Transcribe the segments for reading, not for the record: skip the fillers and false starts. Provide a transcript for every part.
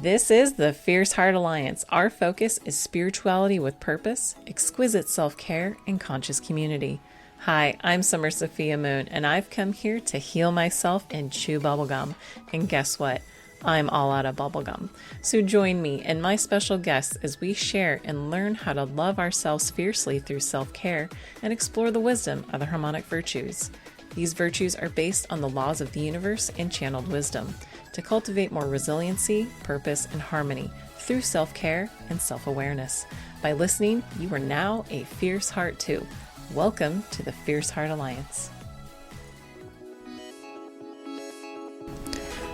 This is the Fierce Heart Alliance. Our focus is spirituality with purpose, exquisite self-care, and conscious community. Hi, I'm Summer Sophia Moon, and I've come here to heal myself and chew bubblegum. And guess what? I'm all out of bubblegum. So join me and my special guests as we share and learn how to love ourselves fiercely through self-care and explore the wisdom of the harmonic virtues. These virtues are based on the laws of the universe and channeled wisdom to cultivate more resiliency, purpose, and harmony through self-care and self-awareness. By listening, you are now a fierce heart too. Welcome to the Fierce Heart Alliance.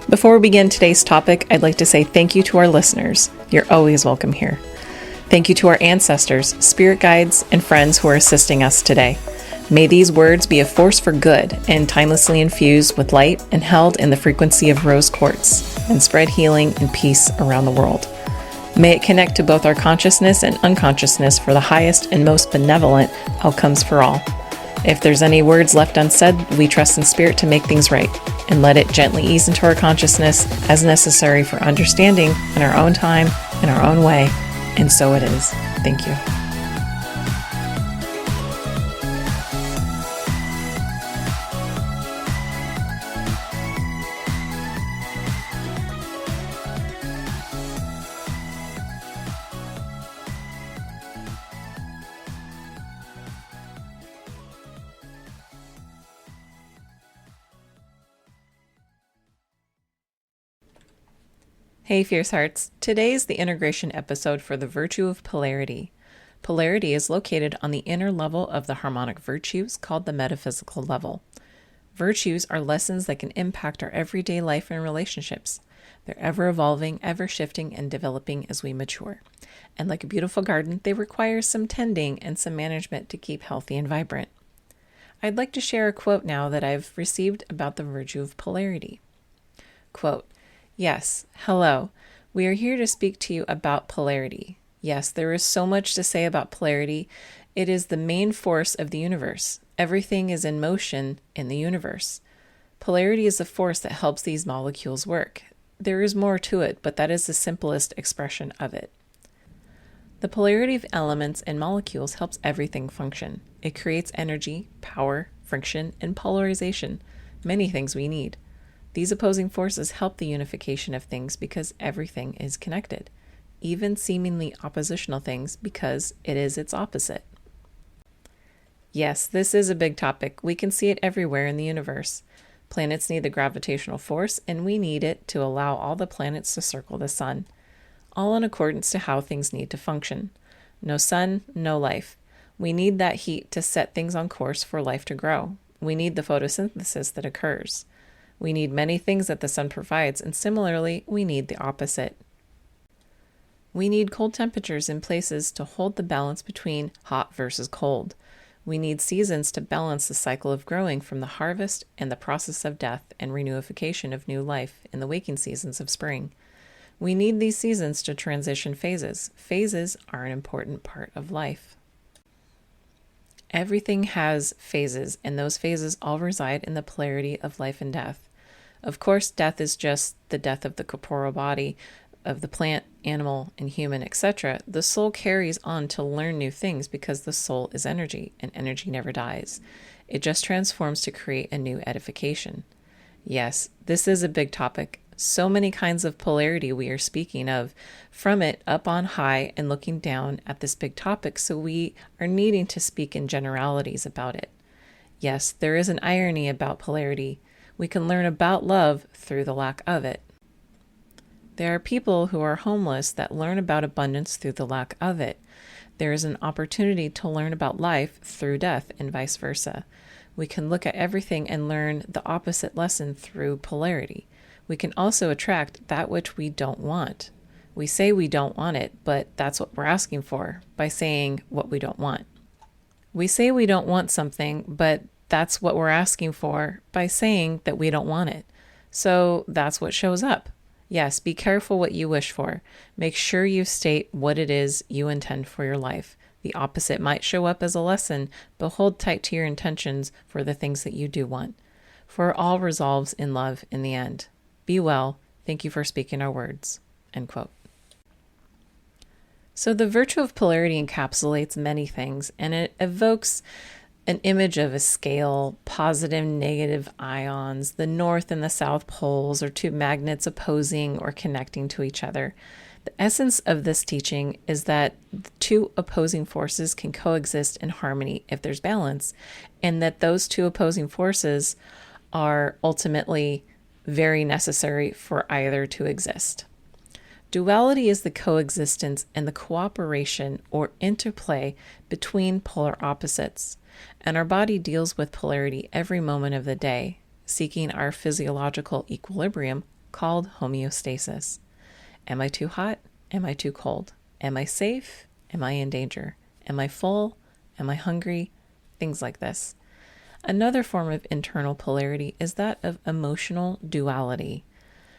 Before we begin today's topic, I'd like to say thank you to our listeners. You're always welcome here. Thank you to our ancestors, spirit guides, and friends who are assisting us today. May these words be a force for good and timelessly infused with light and held in the frequency of rose quartz and spread healing and peace around the world. May it connect to both our consciousness and unconsciousness for the highest and most benevolent outcomes for all. If there's any words left unsaid, we trust in spirit to make things right and let it gently ease into our consciousness as necessary for understanding in our own time, in our own way. And so it is. Thank you. Hey Fierce Hearts, today is the integration episode for the virtue of polarity. Polarity is located on the inner level of the harmonic virtues called the metaphysical level. Virtues are lessons that can impact our everyday life and relationships. They're ever evolving, ever shifting, and developing as we mature. And like a beautiful garden, they require some tending and some management to keep healthy and vibrant. I'd like to share a quote now that I've received about the virtue of polarity. Quote, "Yes, hello. We are here to speak to you about polarity. Yes, there is so much to say about polarity. It is the main force of the universe. Everything is in motion in the universe. Polarity is the force that helps these molecules work. There is more to it, but that is the simplest expression of it. The polarity of elements and molecules helps everything function. It creates energy, power, friction, and polarization, many things we need. These opposing forces help the unification of things because everything is connected, even seemingly oppositional things because it is its opposite." Yes, this is a big topic. We can see it everywhere in the universe. Planets need the gravitational force, and we need it to allow all the planets to circle the sun, all in accordance to how things need to function. No sun, no life. We need that heat to set things on course for life to grow. We need the photosynthesis that occurs. We need many things that the sun provides, and similarly, we need the opposite. We need cold temperatures in places to hold the balance between hot versus cold. We need seasons to balance the cycle of growing from the harvest and the process of death and renewification of new life in the waking seasons of spring. We need these seasons to transition phases. Phases are an important part of life. Everything has phases, and those phases all reside in the polarity of life and death. Of course, death is just the death of the corporeal body, of the plant, animal, and human, etc. The soul carries on to learn new things because the soul is energy, and energy never dies. It just transforms to create a new edification. Yes, this is a big topic. So many kinds of polarity we are speaking of, from it up on high and looking down at this big topic, so we are needing to speak in generalities about it. Yes, there is an irony about polarity. We can learn about love through the lack of it. There are people who are homeless that learn about abundance through the lack of it. There is an opportunity to learn about life through death and vice versa. We can look at everything and learn the opposite lesson through polarity. We can also attract that which we don't want. We say we don't want it, but that's what we're asking for by saying what we don't want. We say we don't want something, but that's what we're asking for by saying that we don't want it. So that's what shows up. Yes, be careful what you wish for. Make sure you state what it is you intend for your life. The opposite might show up as a lesson, but hold tight to your intentions for the things that you do want. For all resolves in love in the end. Be well. Thank you for speaking our words. End quote. So the virtue of polarity encapsulates many things, and it evokes an image of a scale, positive, negative ions. The north and the south poles are two magnets opposing or connecting to each other. The essence of this teaching is that the two opposing forces can coexist in harmony if there's balance, and that those two opposing forces are ultimately very necessary for either to exist. Duality is the coexistence and the cooperation or interplay between polar opposites, and our body deals with polarity every moment of the day, seeking our physiological equilibrium called homeostasis. Am I too hot? Am I too cold? Am I safe? Am I in danger? Am I full? Am I hungry? Things like this. Another form of internal polarity is that of emotional duality,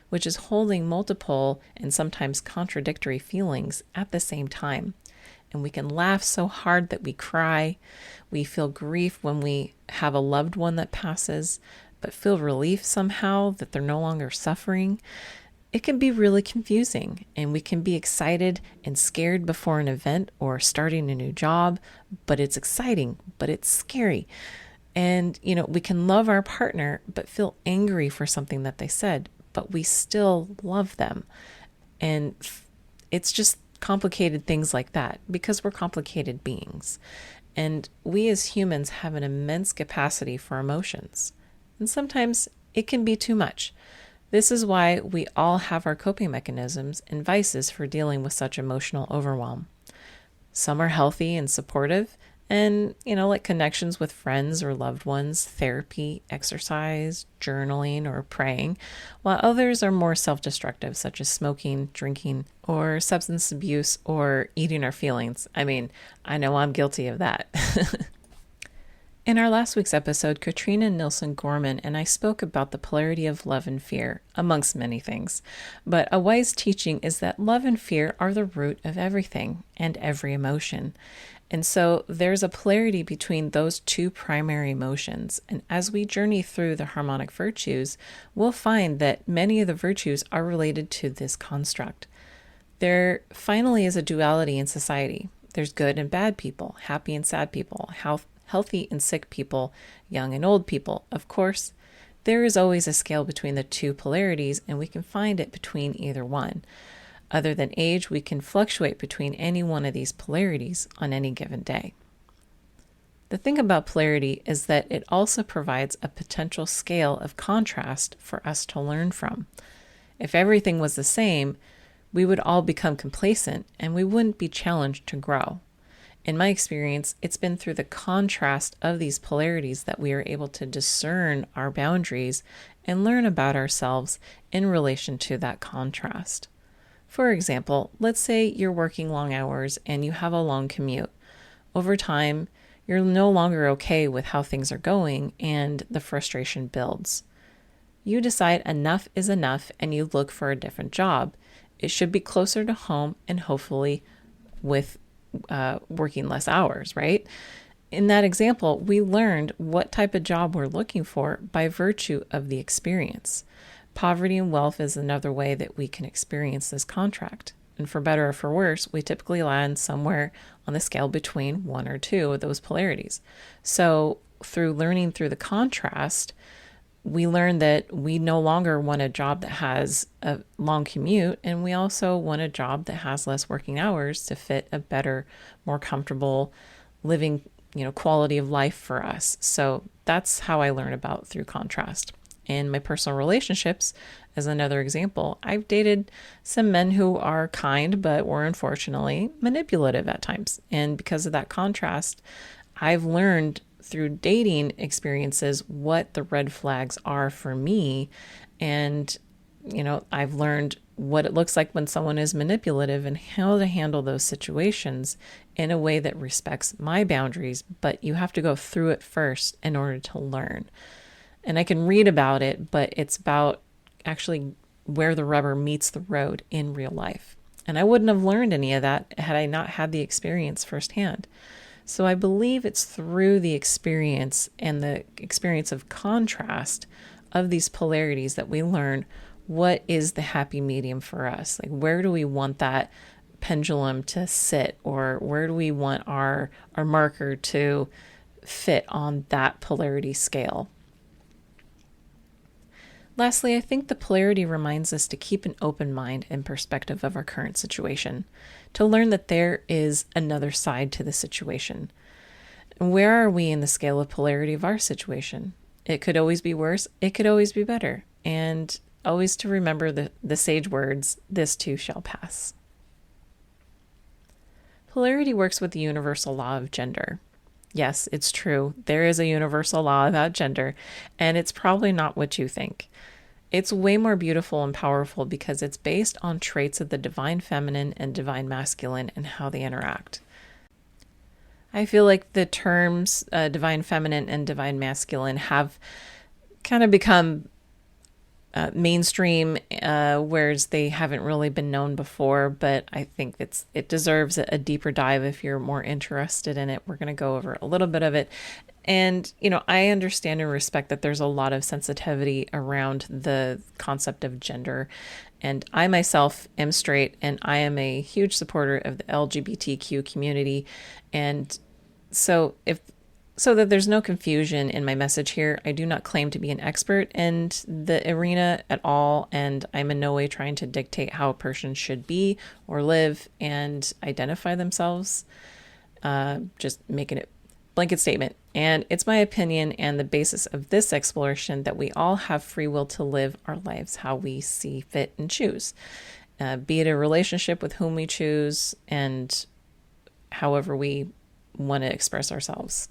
which is holding multiple and sometimes contradictory feelings at the same time. And we can laugh so hard that we cry. We feel grief when we have a loved one that passes, but feel relief somehow that they're no longer suffering. It can be really confusing, and we can be excited and scared before an event or starting a new job, but it's exciting, but it's scary. And, we can love our partner, but feel angry for something that they said, but we still love them. And it's just complicated things like that because we're complicated beings. And we as humans have an immense capacity for emotions. And sometimes it can be too much. This is why we all have our coping mechanisms and vices for dealing with such emotional overwhelm. Some are healthy and supportive, and, like connections with friends or loved ones, therapy, exercise, journaling, or praying, while others are more self-destructive, such as smoking, drinking, or substance abuse, or eating our feelings. I know I'm guilty of that. In our last week's episode, Katrina Nilsson Gorman and I spoke about the polarity of love and fear, amongst many things. But a wise teaching is that love and fear are the root of everything and every emotion. And so there's a polarity between those two primary emotions. And as we journey through the harmonic virtues, we'll find that many of the virtues are related to this construct. There finally is a duality in society. There's good and bad people, happy and sad people, healthy and sick people, young and old people. Of course, there is always a scale between the two polarities, and we can find it between either one. Other than age, we can fluctuate between any one of these polarities on any given day. The thing about polarity is that it also provides a potential scale of contrast for us to learn from. If everything was the same, we would all become complacent and we wouldn't be challenged to grow. In my experience, it's been through the contrast of these polarities that we are able to discern our boundaries and learn about ourselves in relation to that contrast. For example, let's say you're working long hours and you have a long commute. Over time, you're no longer okay with how things are going and the frustration builds. You decide enough is enough and you look for a different job. It should be closer to home and hopefully with working less hours, right? In that example, we learned what type of job we're looking for by virtue of the experience. Poverty and wealth is another way that we can experience this contract. And for better or for worse, we typically land somewhere on the scale between one or two of those polarities. So through learning through the contrast, we learn that we no longer want a job that has a long commute, and we also want a job that has less working hours to fit a better, more comfortable living, quality of life for us. So that's how I learn about through contrast. In my personal relationships, as another example, I've dated some men who are kind, but were unfortunately manipulative at times. And because of that contrast, I've learned through dating experiences what the red flags are for me. And, I've learned what it looks like when someone is manipulative and how to handle those situations in a way that respects my boundaries. But you have to go through it first in order to learn. And I can read about it, but it's about actually where the rubber meets the road in real life. And I wouldn't have learned any of that had I not had the experience firsthand. So I believe it's through the experience and the experience of contrast of these polarities that we learn what is the happy medium for us? Like, where do we want that pendulum to sit, or where do we want our marker to fit on that polarity scale? Lastly, I think the polarity reminds us to keep an open mind and perspective of our current situation, to learn that there is another side to the situation. Where are we in the scale of polarity of our situation? It could always be worse. It could always be better. And always to remember the sage words, this too shall pass. Polarity works with the universal law of gender. Yes, it's true. There is a universal law about gender, and it's probably not what you think. It's way more beautiful and powerful because it's based on traits of the divine feminine and divine masculine and how they interact. I feel like the terms divine feminine and divine masculine have kind of become mainstream, whereas they haven't really been known before, but I think it deserves a deeper dive if you're more interested in it. We're going to go over a little bit of it. And, I understand and respect that there's a lot of sensitivity around the concept of gender. And I myself am straight, and I am a huge supporter of the LGBTQ community. And so that there's no confusion in my message here, I do not claim to be an expert in the arena at all, and I'm in no way trying to dictate how a person should be or live and identify themselves. Just making it blanket statement. And it's my opinion and the basis of this exploration that we all have free will to live our lives how we see fit and choose, be it a relationship with whom we choose and however we want to express ourselves.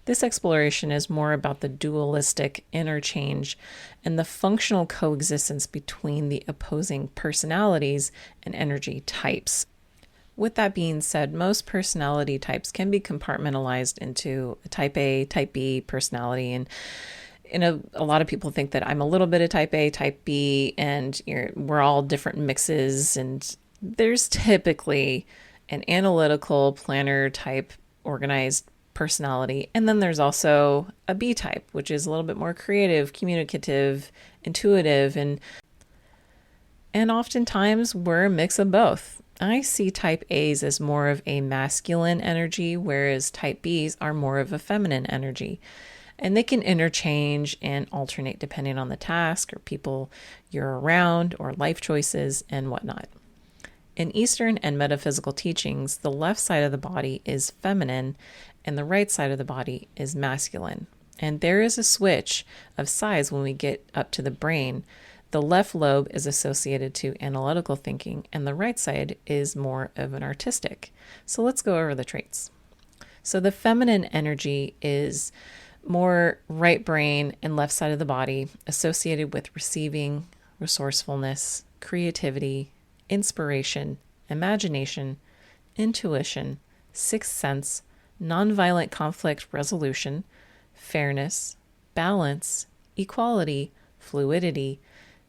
This exploration is more about the dualistic interchange and the functional coexistence between the opposing personalities and energy types. With that being said, most personality types can be compartmentalized into a type A, type B personality. And a lot of people think that I'm a little bit of type A, type B, and we're all different mixes. And there's typically an analytical, planner type, organized personality. And then there's also a B type, which is a little bit more creative, communicative, intuitive, and oftentimes we're a mix of both. I see type A's as more of a masculine energy, whereas type B's are more of a feminine energy. And they can interchange and alternate depending on the task or people you're around or life choices and whatnot. In Eastern and metaphysical teachings, the left side of the body is feminine and the right side of the body is masculine. And there is a switch of sides when we get up to the brain. The left lobe is associated to analytical thinking and the right side is more of an artistic. So let's go over the traits. So the feminine energy is more right brain and left side of the body, associated with receiving, resourcefulness, creativity, inspiration, imagination, intuition, sixth sense, nonviolent conflict resolution, fairness, balance, equality, fluidity,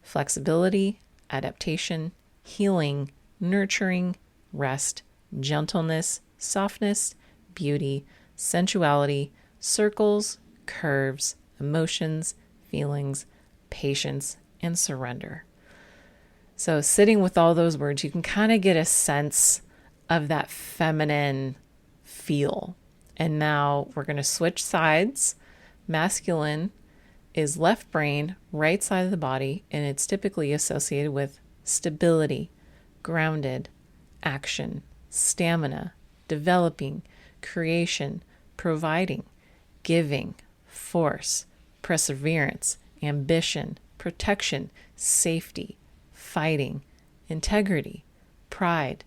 flexibility, adaptation, healing, nurturing, rest, gentleness, softness, beauty, sensuality, circles, curves, emotions, feelings, patience, and surrender. So sitting with all those words, you can kind of get a sense of that feminine feel. And now we're going to switch sides. Masculine is left brain, right side of the body, and it's typically associated with stability, grounded, action, stamina, developing, creation, providing, giving, force, perseverance, ambition, protection, safety, fighting, integrity, pride,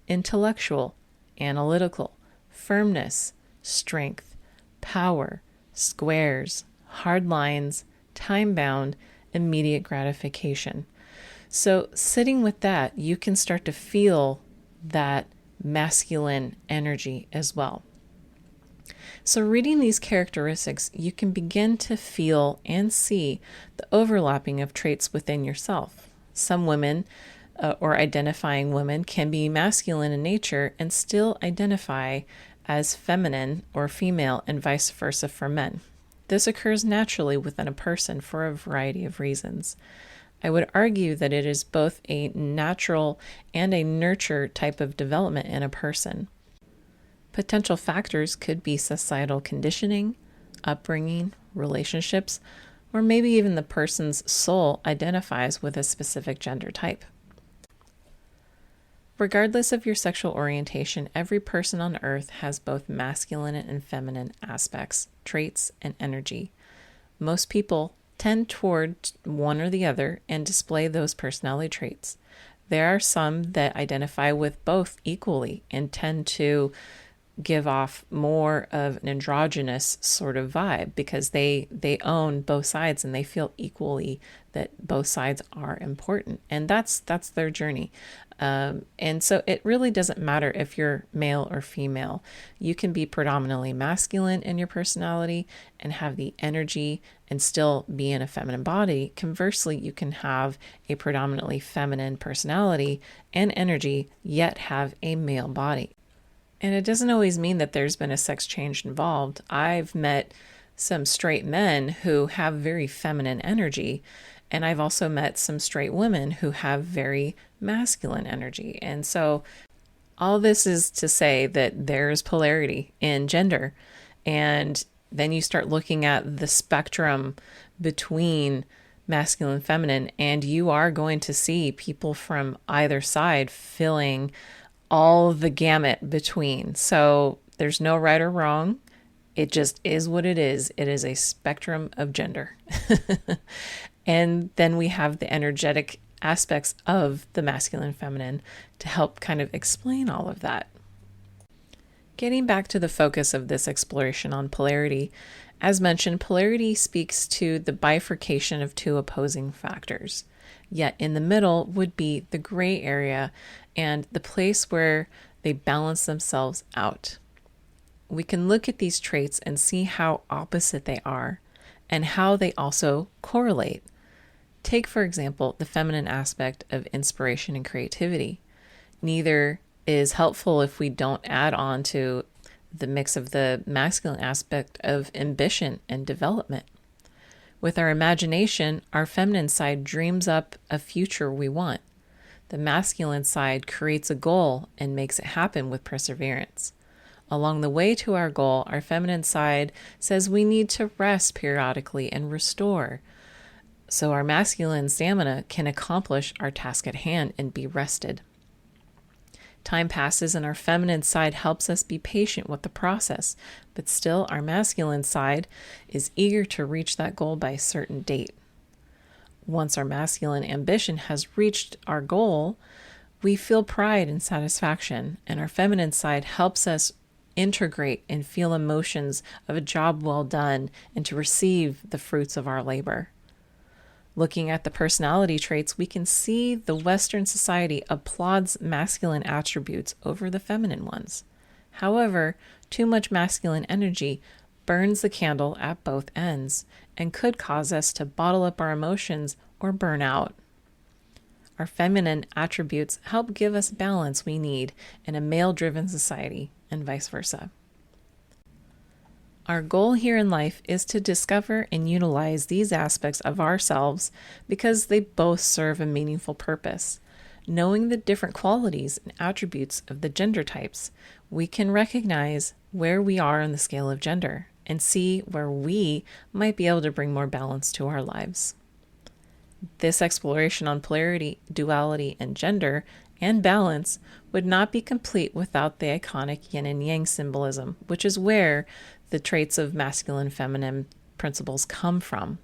intellectual, analytical, firmness, strength, power, squares, hard lines, time-bound, immediate gratification. So sitting with that, you can start to feel that masculine energy as well. So reading these characteristics, you can begin to feel and see the overlapping of traits within yourself. Some women or identifying women can be masculine in nature and still identify as feminine or female and vice versa for men. This occurs naturally within a person for a variety of reasons. I would argue that it is both a natural and a nurture type of development in a person. Potential factors could be societal conditioning, upbringing, relationships, or maybe even the person's soul identifies with a specific gender type. Regardless of your sexual orientation, every person on earth has both masculine and feminine aspects, traits, and energy. Most people tend toward one or the other and display those personality traits. There are some that identify with both equally and tend to give off more of an androgynous sort of vibe because they own both sides and they feel equally that both sides are important, and that's their journey. And so it really doesn't matter if you're male or female. You can be predominantly masculine in your personality and have the energy and still be in a feminine body. Conversely, you can have a predominantly feminine personality and energy, yet have a male body. And it doesn't always mean that there's been a sex change involved. I've met some straight men who have very feminine energy, and I've also met some straight women who have very masculine energy. And so all this is to say that there's polarity in gender. And then you start looking at the spectrum between masculine and feminine, and you are going to see people from either side filling all the gamut between. So there's no right or wrong. It just is what it is. It is a spectrum of gender. And then we have the energetic aspects of the masculine and feminine to help kind of explain all of that. Getting back to the focus of this exploration on polarity, as mentioned, polarity speaks to the bifurcation of two opposing factors. Yet in the middle would be the gray area and the place where they balance themselves out. We can look at these traits and see how opposite they are and how they also correlate. Take, for example, the feminine aspect of inspiration and creativity. Neither is helpful if we don't add on to the mix of the masculine aspect of ambition and development. With our imagination, our feminine side dreams up a future we want. The masculine side creates a goal and makes it happen with perseverance. Along the way to our goal, our feminine side says we need to rest periodically and restore, so our masculine stamina can accomplish our task at hand and be rested. Time passes and our feminine side helps us be patient with the process, but still our masculine side is eager to reach that goal by a certain date. Once our masculine ambition has reached our goal, we feel pride and satisfaction, and our feminine side helps us integrate and feel emotions of a job well done and to receive the fruits of our labor. Looking at the personality traits, we can see the Western society applauds masculine attributes over the feminine ones. However, too much masculine energy burns the candle at both ends and could cause us to bottle up our emotions or burn out. Our feminine attributes help give us balance we need in a male-driven society, and vice versa. Our goal here in life is to discover and utilize these aspects of ourselves because they both serve a meaningful purpose. Knowing the different qualities and attributes of the gender types, we can recognize where we are on the scale of gender and see where we might be able to bring more balance to our lives. This exploration on polarity, duality, and gender and balance would not be complete without the iconic yin and yang symbolism, which is where the traits of masculine and feminine principles come from.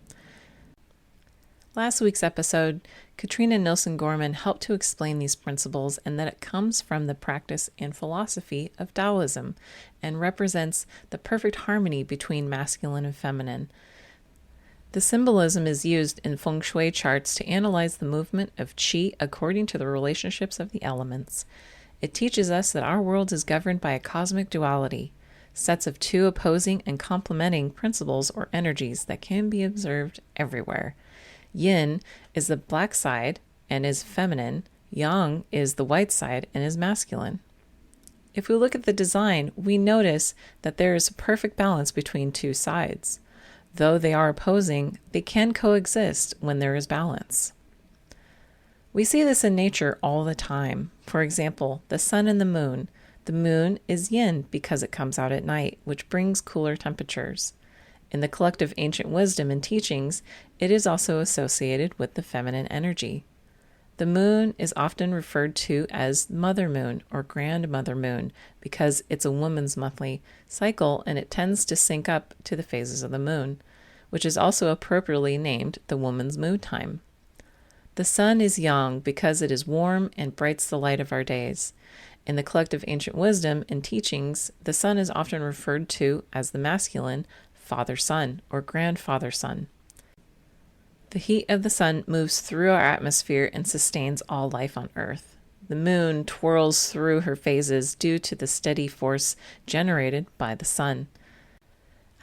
Last week's episode, Katrina Nilsson Gorman helped to explain these principles and that it comes from the practice and philosophy of Taoism and represents the perfect harmony between masculine and feminine. The symbolism is used in feng shui charts to analyze the movement of qi according to the relationships of the elements. It teaches us that our world is governed by a cosmic duality, sets of two opposing and complementing principles or energies that can be observed everywhere. Yin is the black side and is feminine. Yang is the white side and is masculine. If we look at the design, we notice that there is a perfect balance between two sides. Though they are opposing, they can coexist when there is balance. We see this in nature all the time. For example, the sun and the moon. The moon is yin because it comes out at night, which brings cooler temperatures. In the collective ancient wisdom and teachings, it is also associated with the feminine energy. The moon is often referred to as Mother Moon or Grandmother Moon because it's a woman's monthly cycle and it tends to sync up to the phases of the moon, which is also appropriately named the woman's moon time. The sun is yang because it is warm and brights the light of our days. In the collective ancient wisdom and teachings, the sun is often referred to as the masculine father-sun or grandfather-sun. The heat of the sun moves through our atmosphere and sustains all life on Earth. The moon twirls through her phases due to the steady force generated by the sun.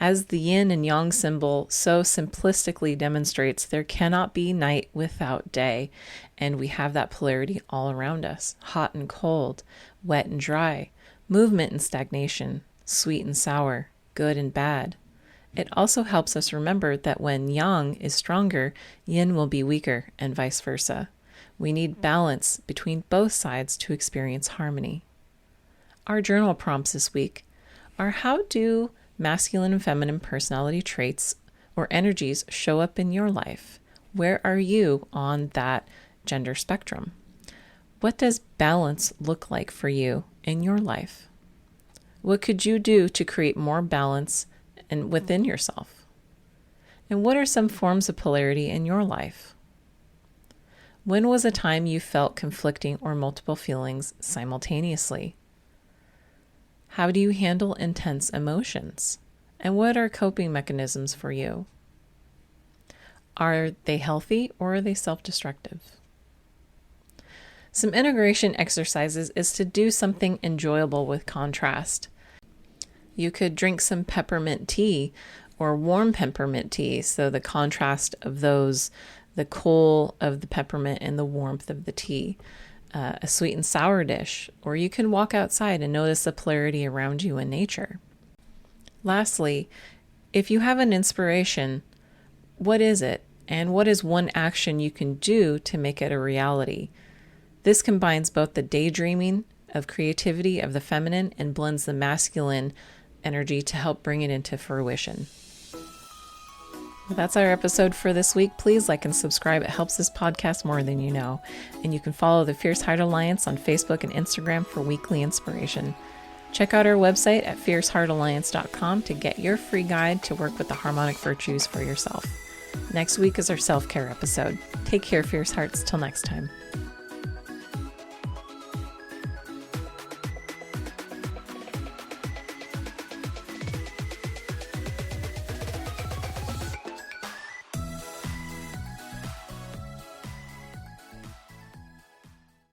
As the yin and yang symbol so simplistically demonstrates, there cannot be night without day, and we have that polarity all around us, hot and cold, wet and dry, movement and stagnation, sweet and sour, good and bad. It also helps us remember that when yang is stronger, yin will be weaker, and vice versa. We need balance between both sides to experience harmony. Our journal prompts this week are: how do masculine and feminine personality traits or energies show up in your life? Where are you on that gender spectrum? What does balance look like for you in your life? What could you do to create more balance and within yourself? And what are some forms of polarity in your life? When was a time you felt conflicting or multiple feelings simultaneously? How do you handle intense emotions? And what are coping mechanisms for you? Are they healthy or are they self-destructive? Some integration exercises is to do something enjoyable with contrast. You could drink some peppermint tea or warm peppermint tea, so the contrast of those, the cool of the peppermint and the warmth of the tea. A sweet and sour dish, or you can walk outside and notice the polarity around you in nature. Lastly, if you have an inspiration, what is it? And what is one action you can do to make it a reality? This combines both the daydreaming of creativity of the feminine and blends the masculine energy to help bring it into fruition. That's our episode for this week. Please like and subscribe. It helps this podcast more than you know. And you can follow the Fierce Heart Alliance on Facebook and Instagram for weekly inspiration. Check out our website at fierceheartalliance.com to get your free guide to work with the harmonic virtues for yourself. Next week is our self-care episode. Take care, Fierce Hearts. Till next time.